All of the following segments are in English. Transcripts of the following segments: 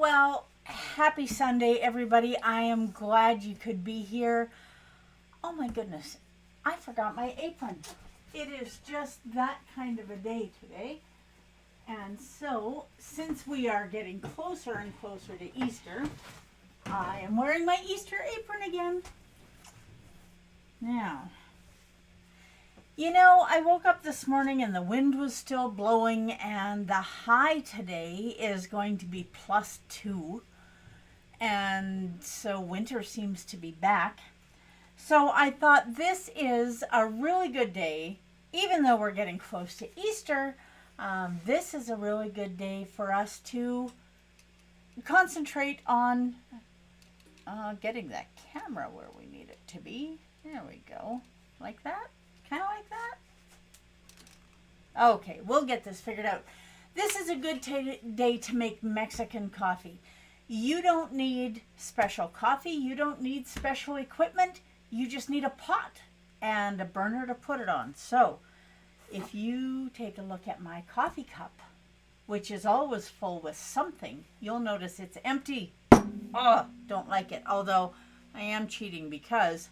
Well, happy Sunday, everybody. I am glad you could be here. Oh my goodness, I forgot my apron. It is just that kind of a day today. And so, since we are getting closer and closer to Easter, I am wearing my Easter apron again. Now, I woke up this morning and the wind was still blowing, and the high today is going to be +2. And so winter seems to be back. So I thought this is a really good day, even though we're getting close to Easter. This is a really good day for us to concentrate on getting that camera where we need it to be. There we go. Like that? Kind of like that? Okay, we'll get this figured out. This is a good day to make Mexican coffee. You don't need special coffee. You don't need special equipment. You just need a pot and a burner to put it on. So, if you take a look at my coffee cup, which is always full with something, you'll notice it's empty. Oh, don't like it. Although, I am cheating because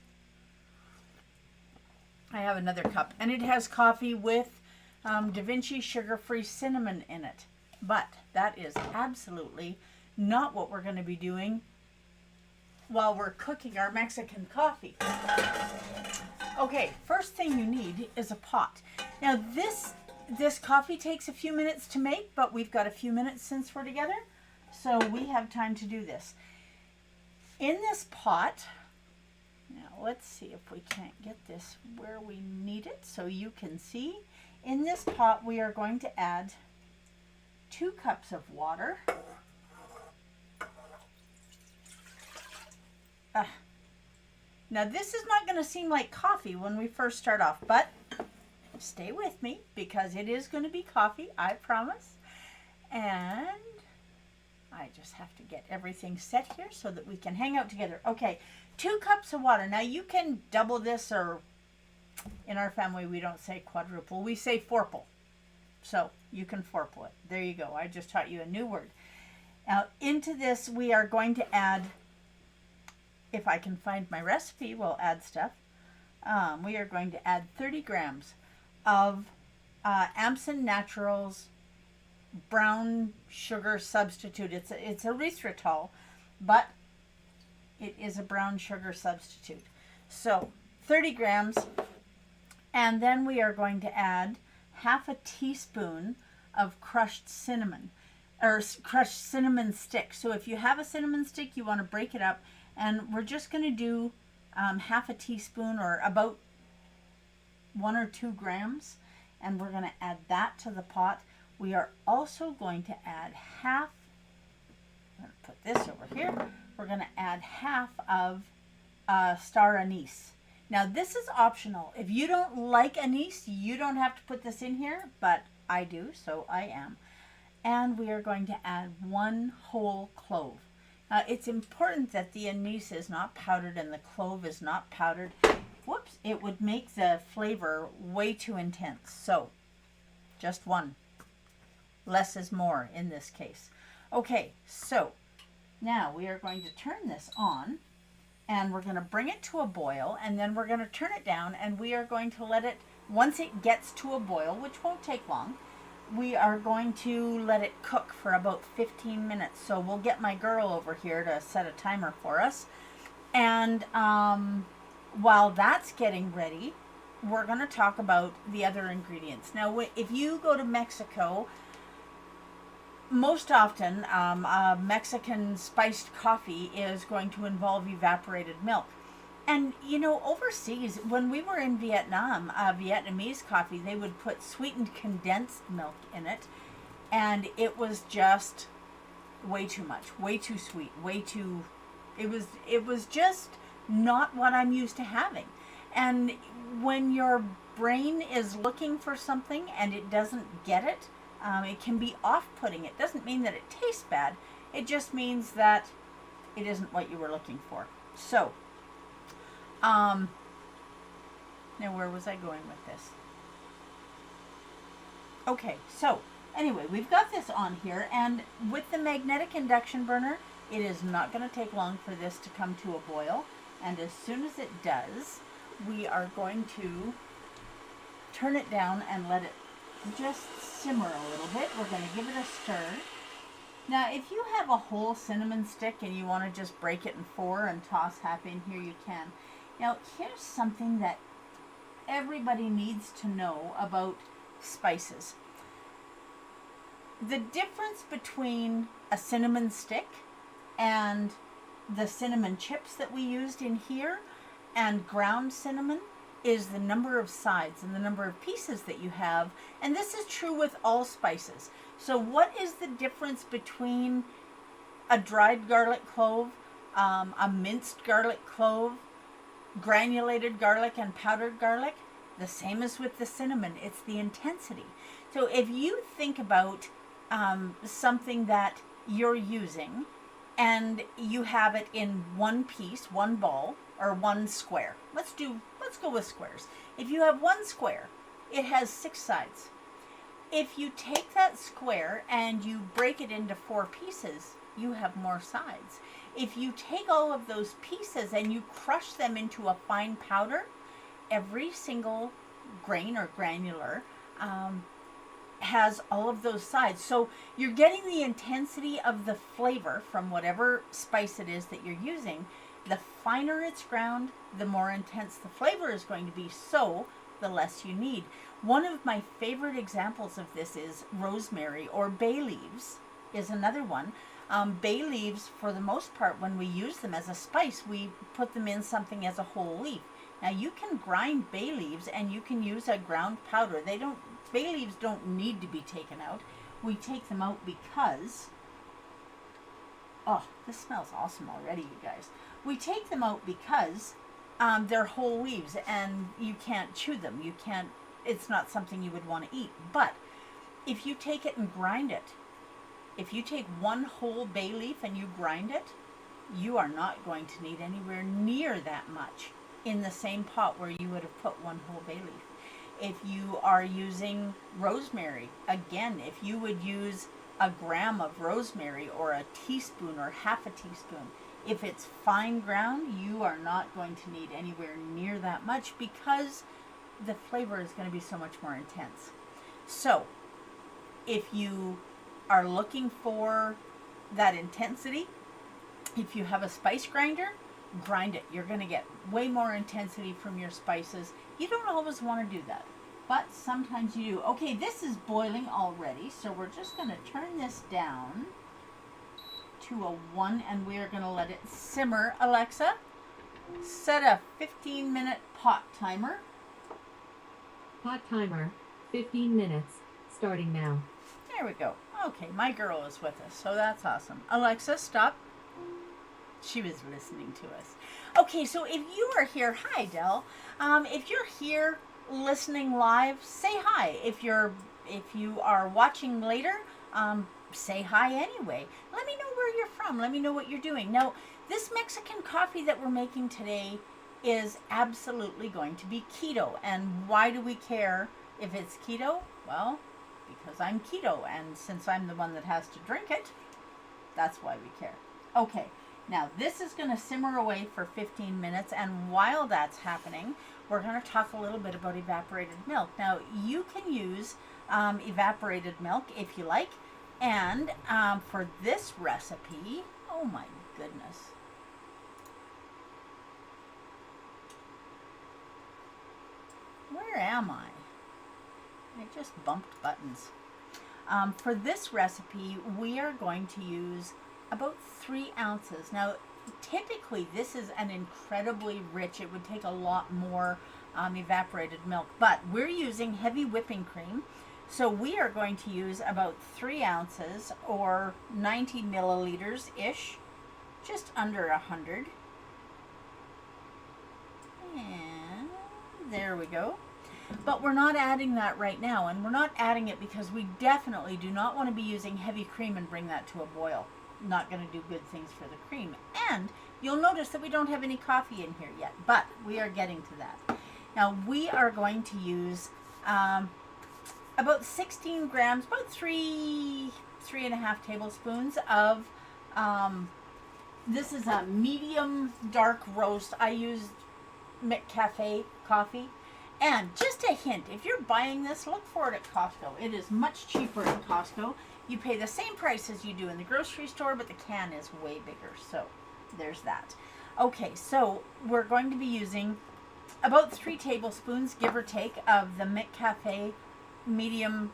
I have another cup. And it has coffee with Da Vinci sugar-free cinnamon in it. But that is absolutely not what we're going to be doing while we're cooking our Mexican coffee. Okay, first thing you need is a pot. Now this coffee takes a few minutes to make, but we've got a few minutes since we're together, so we have time to do this. In this pot, now let's see if we can't get this where we need it so you can see. In this pot we are going to add 2 cups of water. Now this is not going to seem like coffee when we first start off, but stay with me because it is going to be coffee, I promise. And I just have to get everything set here so that we can hang out together. Okay, 2 cups of water. Now you can double this, or in our family we don't say quadruple, we say fourple. So you can fourple it. There you go. I just taught you a new word. Now into this we are going to add, if I can find my recipe, we'll add stuff. We are going to add 30 grams of Amson Naturals brown sugar substitute. It's erythritol, but it is a brown sugar substitute. So 30 grams, and then we are going to add half a teaspoon of crushed cinnamon, or crushed cinnamon stick. So if you have a cinnamon stick, you want to break it up. And we're just going to do half a teaspoon, or about 1 or 2 grams. And we're going to add that to the pot. We are also going to add half, I'm going to put this over here. We're going to add half of star anise. Now this is optional. If you don't like anise, you don't have to put this in here, but I do, so I am. And we are going to add 1 whole clove. It's important that the anise is not powdered and the clove is not powdered. Whoops, it would make the flavor way too intense. So, just 1. Less is more in this case. Okay, so now we are going to turn this on, and we're going to bring it to a boil, and then we're going to turn it down, and we are going to let it, once it gets to a boil, which won't take long, we are going to let it cook for about 15 minutes. So we'll get my girl over here to set a timer for us. And while that's getting ready, we're going to talk about the other ingredients. Now, if you go to Mexico, most often a Mexican spiced coffee is going to involve evaporated milk. And, overseas, when we were in Vietnam, Vietnamese coffee, they would put sweetened condensed milk in it. And it was just way too much, way too sweet, it was just not what I'm used to having. And when your brain is looking for something and it doesn't get it, it can be off-putting. It doesn't mean that it tastes bad. It just means that it isn't what you were looking for. So, now where was I going with this? Okay, so Anyway, we've got this on here, and with the magnetic induction burner, it is not going to take long for this to come to a boil. And as soon as it does, we are going to turn it down and let it just simmer a little bit. We're going to give it a stir. Now, if you have a whole cinnamon stick and you want to just break it in 4 and toss half in here, you can. Now, here's something that everybody needs to know about spices. The difference between a cinnamon stick and the cinnamon chips that we used in here and ground cinnamon is the number of sides and the number of pieces that you have. And this is true with all spices. So what is the difference between a dried garlic clove, a minced garlic clove, granulated garlic, and powdered garlic? The same as with the cinnamon. It's the intensity. So if you think about something that you're using and you have it in one piece, one ball, or one square. Let's go with squares. If you have one square, it has 6 sides. If you take that square and you break it into 4 pieces, you have more sides. If you take all of those pieces and you crush them into a fine powder, every single grain or granular has all of those sides. So you're getting the intensity of the flavor from whatever spice it is that you're using. The finer it's ground, the more intense the flavor is going to be, so the less you need. One of my favorite examples of this is rosemary, or bay leaves is another one. Bay leaves, for the most part, when we use them as a spice, we put them in something as a whole leaf. Now you can grind bay leaves and you can use a ground powder. Bay leaves don't need to be taken out. We take them out because, oh, this smells awesome already, you guys. We take them out because they're whole leaves and you can't chew them. It's not something you would want to eat. But if you take it and grind it, if you take one whole bay leaf and you grind it, you are not going to need anywhere near that much in the same pot where you would have put one whole bay leaf. If you are using rosemary, again, if you would use a gram of rosemary or a teaspoon or half a teaspoon, if it's fine ground, you are not going to need anywhere near that much because the flavor is going to be so much more intense. So, if you are looking for that intensity, if you have a spice grinder, grind it. You're going to get way more intensity from your spices. You don't always want to do that, but sometimes you do. Okay, this is boiling already, so we're just going to turn this down to a 1 and we are going to let it simmer. Alexa, set a 15-minute pot timer. Pot timer, 15 minutes, starting now. There we go. Okay, my girl is with us, so that's awesome. Alexa, stop. She was listening to us. Okay, so if you are here, hi Del. If you're here listening live, say hi. If you are watching later, say hi anyway. Let me know where you're from. Let me know what you're doing. Now, this Mexican coffee that we're making today is absolutely going to be keto. And why do we care if it's keto? Well, because I'm keto, and since I'm the one that has to drink it, that's why we care. Okay, now this is going to simmer away for 15 minutes, and while that's happening, we're going to talk a little bit about evaporated milk. Now, you can use evaporated milk if you like, and for this recipe, oh my goodness. Where am I? I just bumped buttons. For this recipe, we are going to use about 3 ounces. Now, typically, this is an incredibly rich, it would take a lot more evaporated milk, but we're using heavy whipping cream. So we are going to use about 3 ounces or 90 milliliters-ish, just under 100. And there we go. But we're not adding that right now, and we're not adding it because we definitely do not want to be using heavy cream and bring that to a boil. Not going to do good things for the cream. And you'll notice that we don't have any coffee in here yet, but we are getting to that. Now we are going to use about 16 grams, about three and a half tablespoons of, this is a medium dark roast. I used McCafe coffee. And just a hint, if you're buying this, look for it at Costco. It is much cheaper at Costco. You pay the same price as you do in the grocery store, but the can is way bigger. So there's that. Okay, so we're going to be using about 3 tablespoons, give or take, of the McCafe medium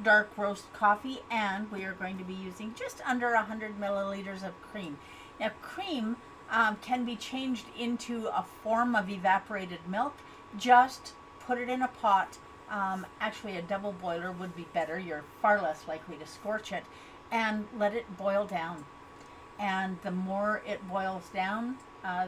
dark roast coffee, and we are going to be using just under 100 milliliters of cream. Now, cream can be changed into a form of evaporated milk. Just put it in a pot. Actually, a double boiler would be better. You're far less likely to scorch it, and let it boil down. And the more it boils down,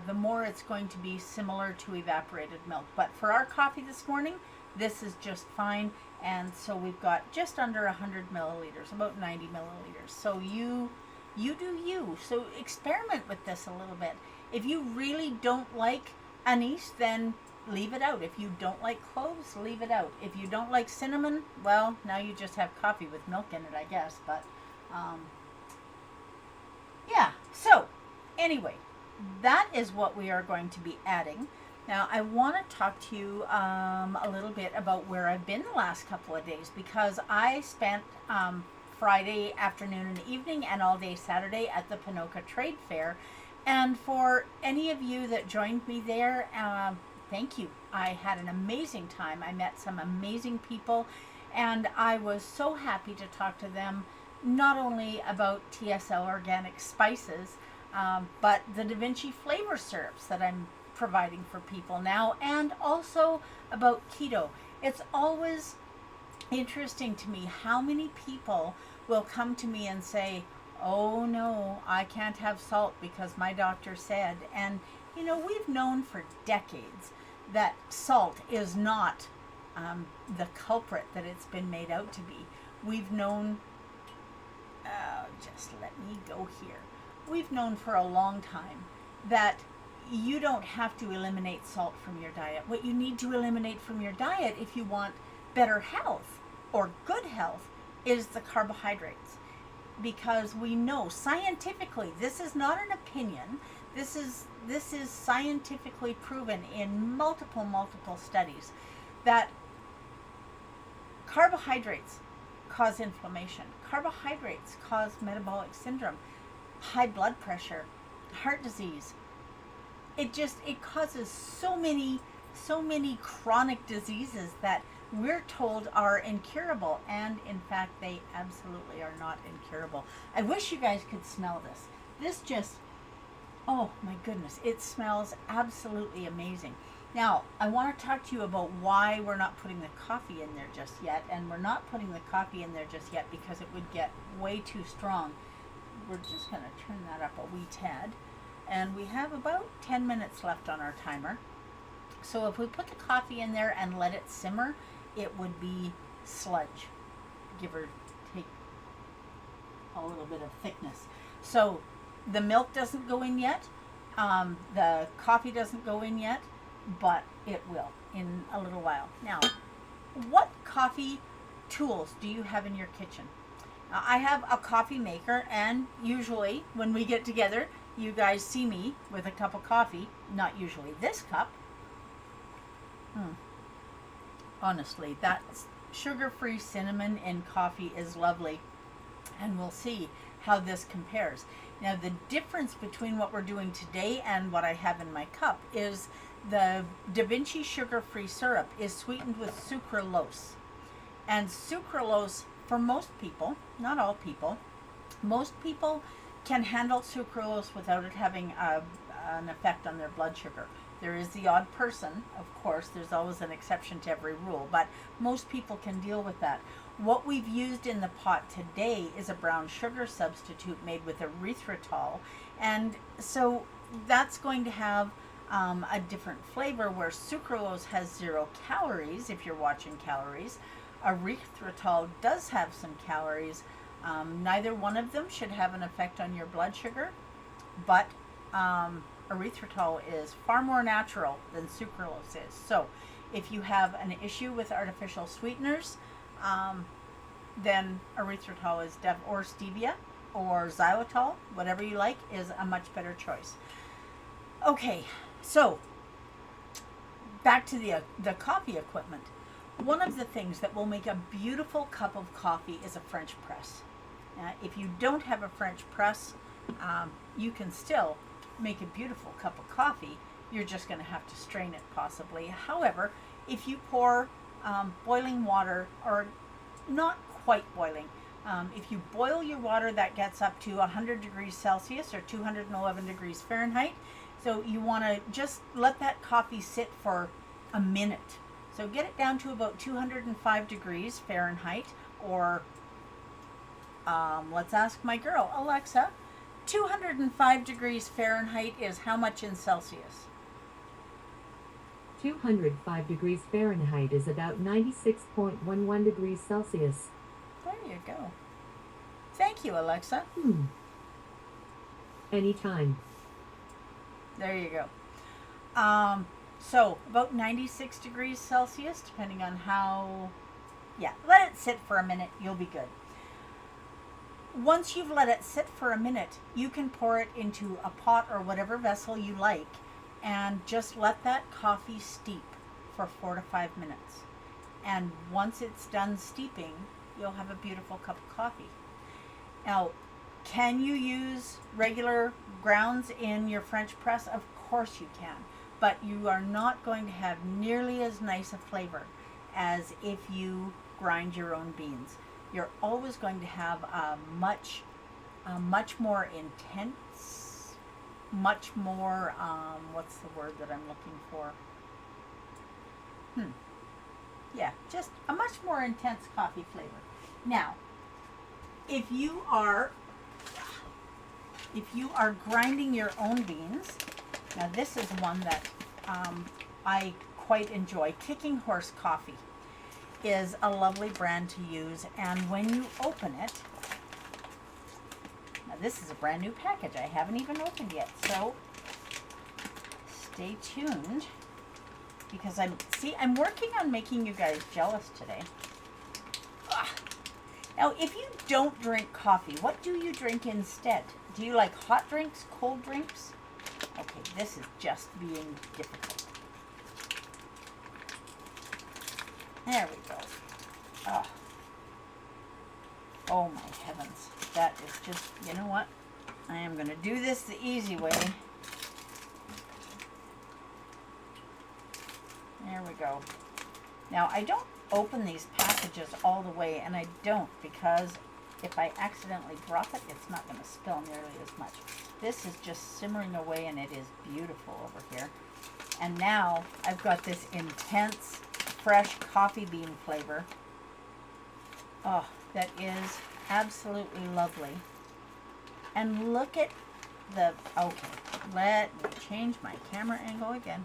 the more it's going to be similar to evaporated milk. But for our coffee this morning, this is just fine. And so we've got just under 100 milliliters, about 90 milliliters. So you do you. So experiment with this a little bit. If you really don't like anise, then leave it out. If you don't like cloves, leave it out. If you don't like cinnamon, well, now you just have coffee with milk in it, I guess. But yeah, so anyway, that is what we are going to be adding. Now, I want to talk to you a little bit about where I've been the last couple of days, because I spent Friday afternoon and evening and all day Saturday at the Ponoka Trade Fair. And for any of you that joined me there, thank you. I had an amazing time. I met some amazing people, and I was so happy to talk to them, not only about TSL organic spices, but the Da Vinci flavor syrups that I'm providing for people now, and also about keto. It's always interesting to me how many people will come to me and say, oh no, I can't have salt because my doctor said. And you know, we've known for decades that salt is not the culprit that it's been made out to be. We've known, just let me go here. We've known for a long time that you don't have to eliminate salt from your diet. What you need to eliminate from your diet if you want better health or good health is the carbohydrates. Because we know scientifically, this is not an opinion, this is scientifically proven in multiple studies, that carbohydrates cause inflammation. Carbohydrates cause metabolic syndrome, high blood pressure, heart disease. It causes so many chronic diseases that we're told are incurable, and in fact they absolutely are not incurable. I wish you guys could smell this. This just, oh my goodness, it smells absolutely amazing. Now, I want to talk to you about why we're not putting the coffee in there just yet, and we're not putting the coffee in there just yet because it would get way too strong. We're just going to turn that up a wee tad. And we have about 10 minutes left on our timer. So if we put the coffee in there and let it simmer, it would be sludge, give or take a little bit of thickness. So the milk doesn't go in yet, the coffee doesn't go in yet, but it will in a little while. Now, what coffee tools do you have in your kitchen? I have a coffee maker, and usually when we get together, you guys see me with a cup of coffee. Not usually this cup. Honestly, that sugar-free cinnamon in coffee is lovely, and we'll see how this compares. Now, the difference between what we're doing today and what I have in my cup is the Da Vinci sugar-free syrup is sweetened with sucralose. And sucralose, for most people, not all people, most people can handle sucralose without it having an effect on their blood sugar. There is the odd person, of course, there's always an exception to every rule, but most people can deal with that. What we've used in the pot today is a brown sugar substitute made with erythritol, and so that's going to have a different flavor, where sucralose has 0 calories, if you're watching calories. Erythritol does have some calories. Neither one of them should have an effect on your blood sugar, but erythritol is far more natural than sucralose is. So if you have an issue with artificial sweeteners, then erythritol is or stevia or xylitol, whatever you like, is a much better choice. Okay, so back to the coffee equipment. One of the things that will make a beautiful cup of coffee is a French press. If you don't have a French press, you can still make a beautiful cup of coffee. You're just going to have to strain it possibly. However, if you pour boiling water, or not quite boiling, if you boil your water, that gets up to 100 degrees Celsius or 211 degrees Fahrenheit. So you want to just let that coffee sit for a minute. So get it down to about 205 degrees Fahrenheit, or let's ask my girl, Alexa, 205 degrees Fahrenheit is how much in Celsius? 205 degrees Fahrenheit is about 96.11 degrees Celsius. There you go. Thank you, Alexa. Anytime. There you go. So about 96 degrees Celsius, depending on how, let it sit for a minute. You'll be good. Once you've let it sit for a minute, you can pour it into a pot or whatever vessel you like, and just let that coffee steep for 4 to 5 minutes. And once it's done steeping, you'll have a beautiful cup of coffee. Now, can you use regular grounds in your French press? Of course you can, but you are not going to have nearly as nice a flavor as if you grind your own beans. You're always going to have a much more intense, much more, what's the word that I'm looking for? Just a much more intense coffee flavor. Now, if you are grinding your own beans, now this is one that I quite enjoy. Kicking Horse Coffee is a lovely brand to use, and when you open it, now this is a brand new package I haven't even opened yet, so stay tuned, because I'm working on making you guys jealous today. Now, if you don't drink coffee, what do you drink instead? Do you like hot drinks, cold drinks? Okay, this is just being difficult. There we go. Oh my heavens. That is just, you know what? I am going to do this the easy way. There we go. Now, I don't open these packages all the way, and I don't, because if I accidentally drop it, it's not going to spill nearly as much. This is just simmering away, and it is beautiful over here. And now I've got this intense, fresh coffee bean flavor. Oh, that is absolutely lovely. And look at the, okay, let me change my camera angle again.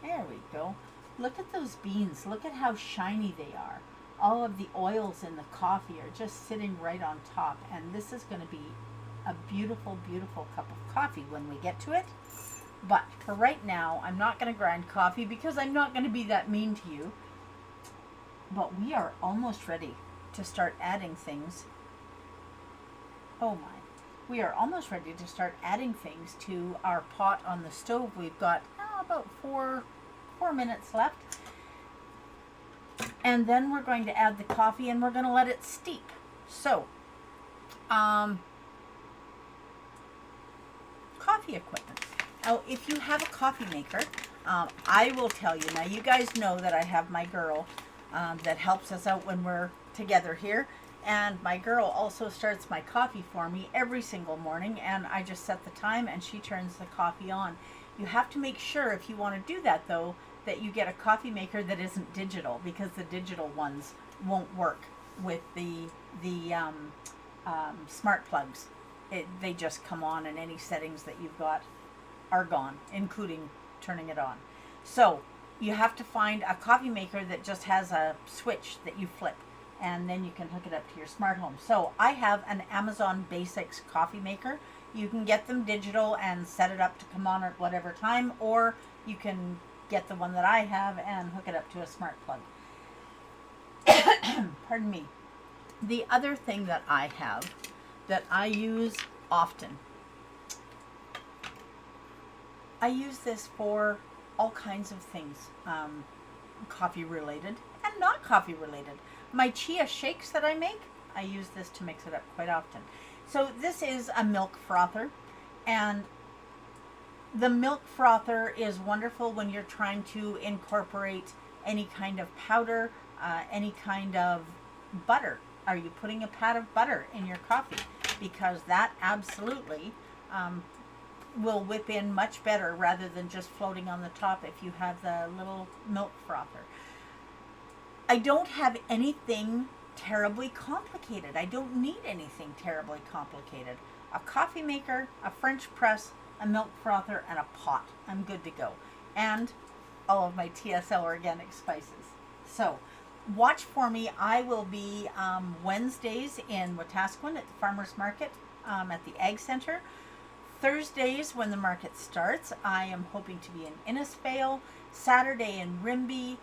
There we go. Look at those beans. Look at how shiny they are. All of the oils in the coffee are just sitting right on top. And this is going to be a beautiful, beautiful cup of coffee when we get to it. But for right now, I'm not going to grind coffee because I'm not going to be that mean to you. But we are almost ready to start adding things. Oh my. We are almost ready to start adding things to our pot on the stove. We've got about four minutes left. And then we're going to add the coffee, and we're going to let it steep. So, coffee equipment. Now, if you have a coffee maker, I will tell you. Now, you guys know that I have my girl that helps us out when we're together here. And my girl also starts my coffee for me every single morning. And I just set the time, and she turns the coffee on. You have to make sure, if you want to do that, though, that you get a coffee maker that isn't digital, because the digital ones won't work with the smart plugs. They just come on, and any settings that you've got are gone, including turning it on. So you have to find a coffee maker that just has a switch that you flip, and then you can hook it up to your smart home. So I have an Amazon Basics coffee maker. You can get them digital and set it up to come on at whatever time, or you can get the one that I have and hook it up to a smart plug. Pardon me. The other thing that I have that I use often, I use this for all kinds of things, coffee related and not coffee related. My chia shakes that I make, I use this to mix it up quite often. So this is a milk frother, and the milk frother is wonderful when you're trying to incorporate any kind of powder, any kind of butter. Are you putting a pat of butter in your coffee? Because that absolutely will whip in much better rather than just floating on the top if you have the little milk frother. I don't have anything terribly complicated. I don't need anything terribly complicated. A coffee maker, a French press, a milk frother, and a pot. I'm good to go. And all of my TSL organic spices. So watch for me. I will be Wednesdays in Wetaskiwin at the Farmers Market at the Ag Center. Thursdays when the market starts, I am hoping to be in Innisfail. Saturday in Rimbey.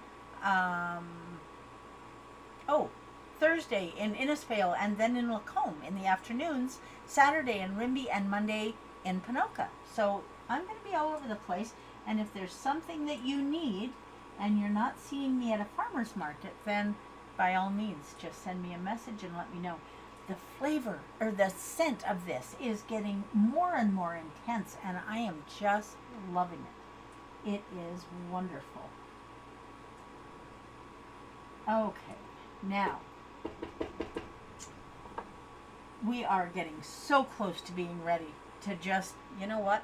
Thursday in Innisfail and then in Lacombe in the afternoons. Saturday in Rimbey and Monday in Ponoka. So I'm going to be all over the place. And if there's something that you need and you're not seeing me at a farmer's market, then by all means, just send me a message and let me know. The flavor or the scent of this is getting more and more intense, and I am just loving it. It is wonderful. Okay, now we are getting so close to being ready to just, you know what?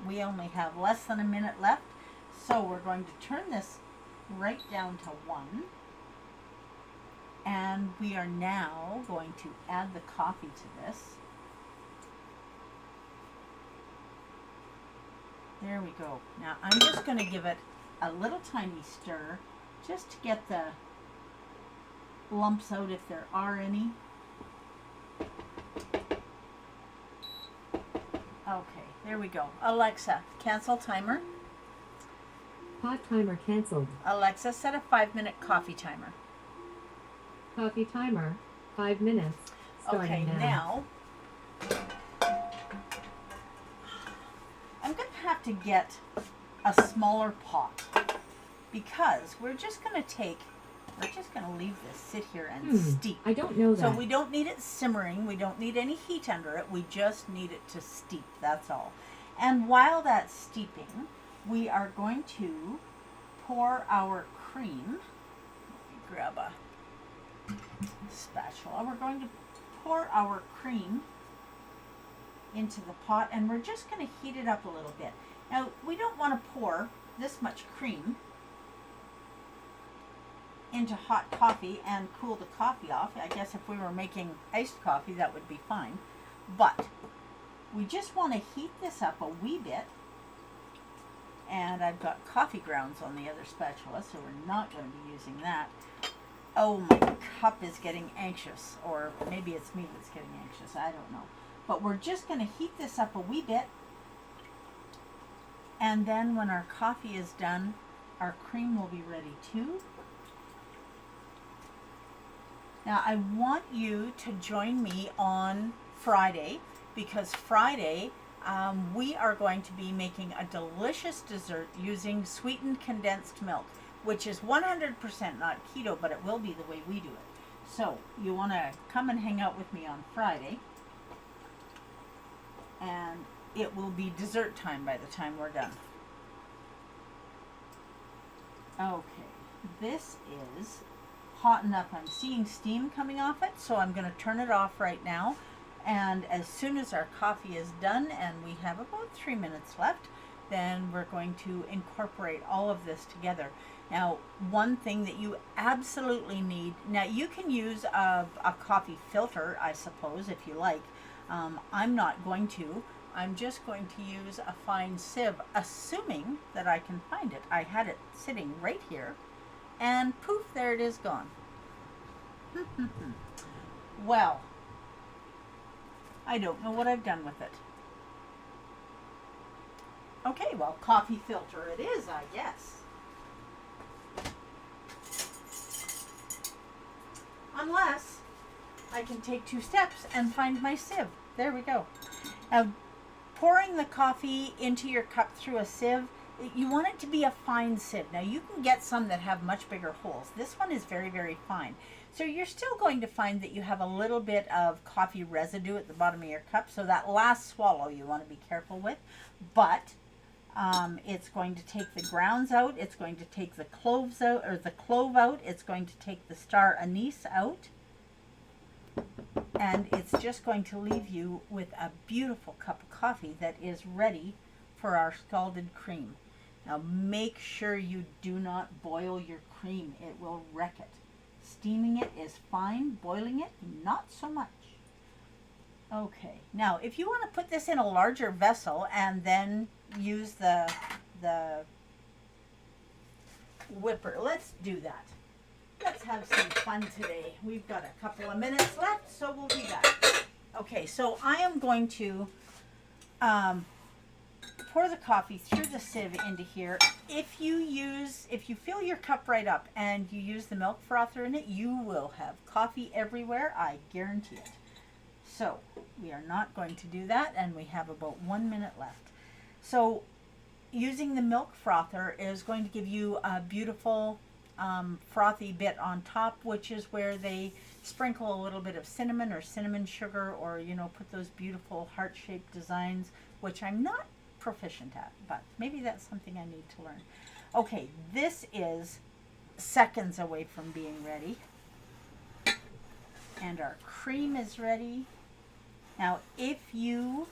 We only have less than a minute left, so we're going to turn this right down to 1. And we are now going to add the coffee to this. There we go. Now I'm just going to give it a little tiny stir just to get the lumps out if there are any. Okay, there we go. Alexa, cancel timer. Pot timer cancelled. Alexa, set a 5-minute coffee timer. Coffee timer, 5 minutes. Starting Okay, now I'm going to have to get a smaller pot because we're just going to leave this sit here and steep. I don't know that. So we don't need it simmering. We don't need any heat under it. We just need it to steep. That's all. And while that's steeping, we are going to pour our cream. Let me grab a spatula. We're going to pour our cream into the pot, and we're just going to heat it up a little bit. Now, we don't want to pour this much cream into hot coffee and cool the coffee off. I guess if we were making iced coffee, that would be fine. But we just want to heat this up a wee bit. And I've got coffee grounds on the other spatula, so we're not going to be using that. Oh, my cup is getting anxious, or maybe it's me that's getting anxious, I don't know. But we're just going to heat this up a wee bit, and then when our coffee is done, our cream will be ready too. Now I want you to join me on Friday, because Friday we are going to be making a delicious dessert using sweetened condensed milk, which is 100% not keto, but it will be the way we do it. So you want to come and hang out with me on Friday, and it will be dessert time by the time we're done. Okay, this is hot enough. I'm seeing steam coming off it, so I'm going to turn it off right now. And as soon as our coffee is done, and we have about 3 minutes left, then we're going to incorporate all of this together. Now, one thing that you absolutely need, now you can use a coffee filter, I suppose, if you like. I'm not going to. I'm just going to use a fine sieve, assuming that I can find it. I had it sitting right here, and poof, there it is gone. Well, I don't know what I've done with it. Okay, well, coffee filter it is, I guess. Unless I can take 2 steps and find my sieve. There we go. Now, pouring the coffee into your cup through a sieve, you want it to be a fine sieve. Now, you can get some that have much bigger holes. This one is very, very fine. So you're still going to find that you have a little bit of coffee residue at the bottom of your cup. So that last swallow you want to be careful with. But it's going to take the grounds out. It's going to take the cloves out, or the clove out. It's going to take the star anise out. And it's just going to leave you with a beautiful cup of coffee that is ready for our scalded cream. Now make sure you do not boil your cream. It will wreck it. Steaming it is fine. Boiling it, not so much. Okay, now if you want to put this in a larger vessel and then use the whipper, let's do that. Let's have some fun today. We've got a couple of minutes left, so we'll be back. Okay, so I am going to pour the coffee through the sieve into here. If you fill your cup right up and you use the milk frother in it, you will have coffee everywhere, I guarantee it. So we are not going to do that, and we have about 1 minute left. So using the milk frother is going to give you a beautiful frothy bit on top, which is where they sprinkle a little bit of cinnamon or cinnamon sugar, or put those beautiful heart-shaped designs, which I'm not proficient at, but maybe that's something I need to learn. Okay, this is seconds away from being ready, and our cream is ready. Now if you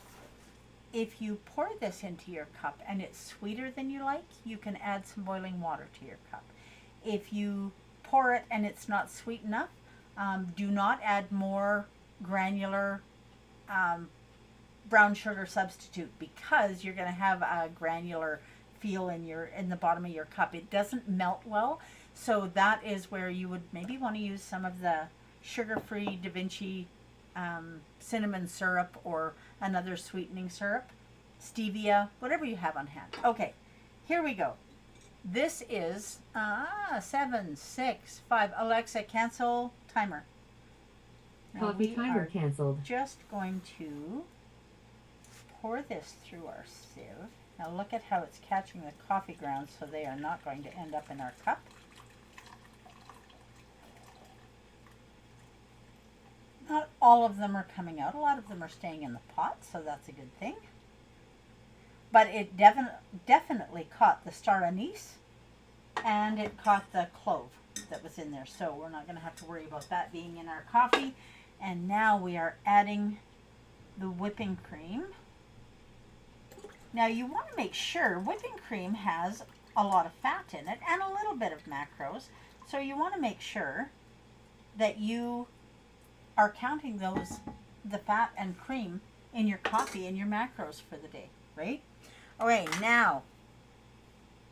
pour this into your cup and it's sweeter than you like, you can add some boiling water to your cup. If you pour it and it's not sweet enough, do not add more granular brown sugar substitute, because you're going to have a granular feel in the bottom of your cup. It doesn't melt well, so that is where you would maybe want to use some of the sugar-free Da Vinci cinnamon syrup, or another sweetening syrup, stevia, whatever you have on hand. Okay, here we go. This is 7, 6, 5. Alexa, cancel timer. Now Coffee timer canceled. Just going to pour this through our sieve. Now look at how it's catching the coffee grounds, so they are not going to end up in our cup. Not all of them are coming out. A lot of them are staying in the pot, so that's a good thing. But it definitely caught the star anise, and it caught the clove that was in there. So we're not going to have to worry about that being in our coffee. And now we are adding the whipping cream. Now you want to make sure whipping cream has a lot of fat in it and a little bit of macros. So you want to make sure that you are counting the fat and cream in your coffee and your macros for the day, right? Okay, now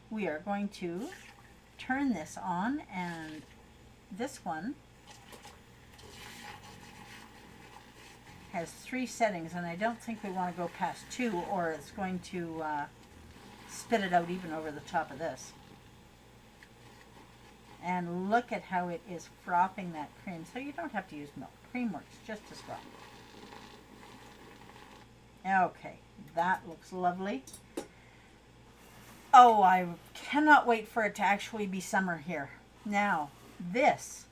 we are going to turn this on, and this one has 3 settings, and I don't think we want to go past 2, or it's going to spit it out even over the top of this. And look at how it is frothing that cream. So you don't have to use milk. Cream works just as well. Okay, that looks lovely. Oh, I cannot wait for it to actually be summer here. Now, this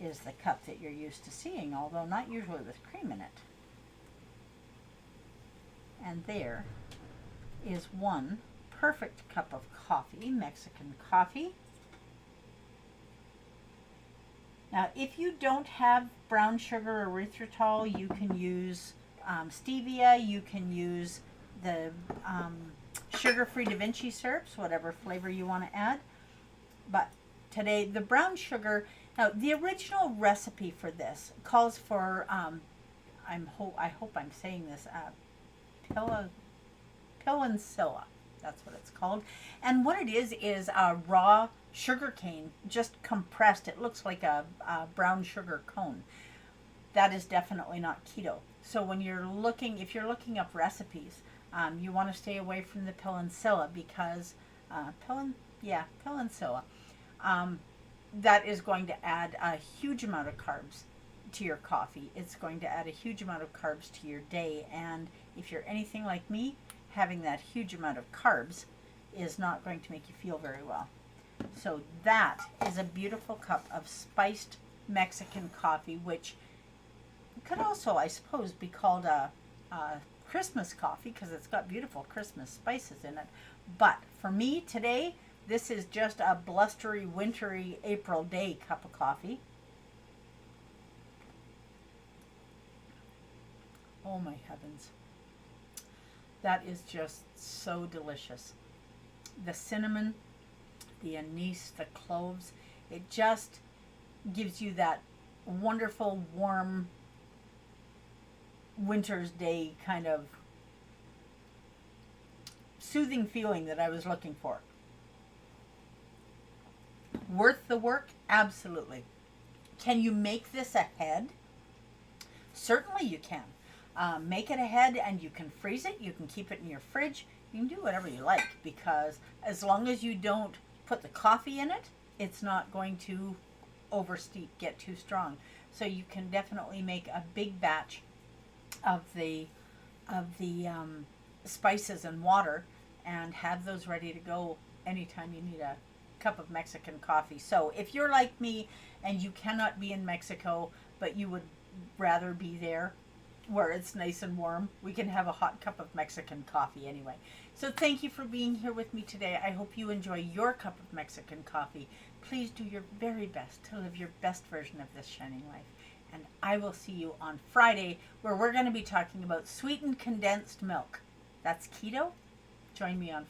is the cup that you're used to seeing, although not usually with cream in it. And there is one perfect cup of coffee, Mexican coffee. Now, if you don't have brown sugar or erythritol, you can use stevia, you can use the sugar-free Da Vinci syrups, whatever flavor you want to add. But today, the brown sugar, now the original recipe for this calls for, I hope I'm saying this, pillancilla, that's what it's called. And what it is raw sugar cane, just compressed. It looks like a brown sugar cone. That is definitely not keto. So when you're looking, if you're looking up recipes, You want to stay away from the pill and psylla because pill and psylla. That is going to add a huge amount of carbs to your coffee. It's going to add a huge amount of carbs to your day. And if you're anything like me, having that huge amount of carbs is not going to make you feel very well. So that is a beautiful cup of spiced Mexican coffee, which could also, I suppose, be called a Christmas coffee because it's got beautiful Christmas spices in it. But for me today, this is just a blustery, wintry April day cup of coffee. Oh my heavens. That is just so delicious. The cinnamon, the anise, the cloves, it just gives you that wonderful, warm, winter's day kind of soothing feeling that I was looking for. Worth the work? Absolutely. Can you make this ahead? Certainly you can. Make it ahead and you can freeze it. You can keep it in your fridge. You can do whatever you like because as long as you don't put the coffee in it, it's not going to oversteep, get too strong. So you can definitely make a big batch of the spices and water and have those ready to go anytime you need a cup of Mexican coffee. So if you're like me and you cannot be in Mexico, but you would rather be there where it's nice and warm, we can have a hot cup of Mexican coffee anyway. So thank you for being here with me today. I hope you enjoy your cup of Mexican coffee. Please do your very best to live your best version of this shining life. And I will see you on Friday where we're going to be talking about sweetened condensed milk. That's keto. Join me on